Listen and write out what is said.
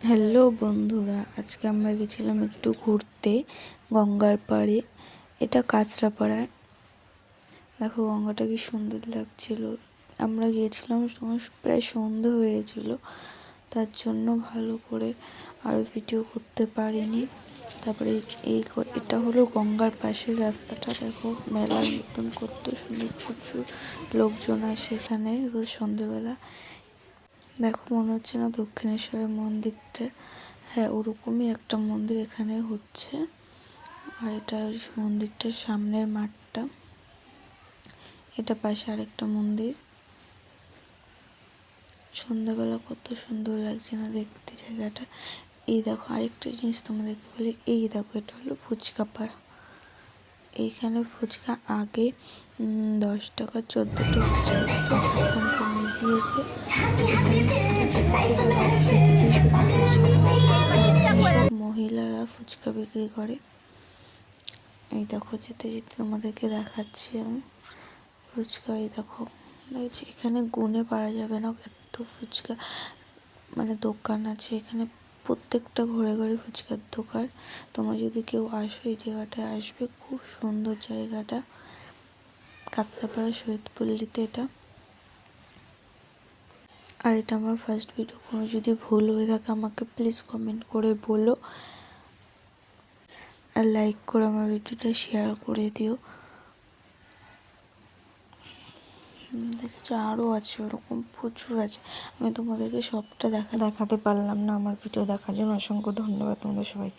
Hello বন্ধুরা, আজকে আমরা গেছিলাম একটু ঘুরতে গঙ্গার পাড়ে। এটা কাঁচরাপাড়ায়। দেখো গঙ্গাটা কি সুন্দর লাগছিল। আমরা গিয়েছিলাম প্রায় সন্ধ্যা হয়েছিল, তার জন্য ভালো করে আর ভিডিও করতে পারিনি। তারপরে এটা হলো গঙ্গার পাশের রাস্তাটা। দেখো মেলার মতন কত সুন্দর, প্রচুর লোকজন আসে এখানে রোজ সন্ধ্যেবেলা। দেখো মনে হচ্ছে না দক্ষিণেশ্বরের মন্দিরটা? হ্যাঁ, ওরকমই একটা মন্দির এখানে হচ্ছে। আর এটা মন্দিরটার সামনের মাঠটা, এটা পাশে আরেকটা মন্দির। সন্ধ্যাবেলা কত সুন্দর লাগছে না দেখতে জায়গাটা। এই দেখো আরেকটা জিনিস তোমাদেরকে বলি, এই দেখো এটা হলো ফুচকা পাড়। এইখানে ফুচকা আগে 10 টাকা 14টা ফুচকা দিত, এখন কমিয়ে দিয়েছে। এখানে সেদিকেই শুধু ফুচকা, সব মহিলারা ফুচকা বিক্রি করে। এই দেখো যেতে যেতে তোমাদেরকে দেখাচ্ছি আমি ফুচকা। এই দেখো এখানে গুনে পারা যাবে না, এত ফুচকা মানে দোকান আছে এখানে। প্রত্যেকটা ঘরে ঘরে ফুচকার দোকান। তোমরা যদি কেউ আসো এই জায়গাটায় আসবে, খুব সুন্দর জায়গাটা। কাঁচরাপাড়া শহীদপল্লীতে এটা। আর এটা আমার ফার্স্ট ভিডিও, কোনো যদি ভুল হয়ে থাকে আমাকে প্লিজ কমেন্ট করে বলো, আর লাইক করে আমার ভিডিওটা শেয়ার করে দিও। দেখেছো আরও আছে, ওরকম প্রচুর আছে। আমি তোমাদেরকে সবটা দেখাতে পারলাম না। আমার ভিডিও দেখার জন্য অসংখ্য ধন্যবাদ তোমাদের সবাইকে।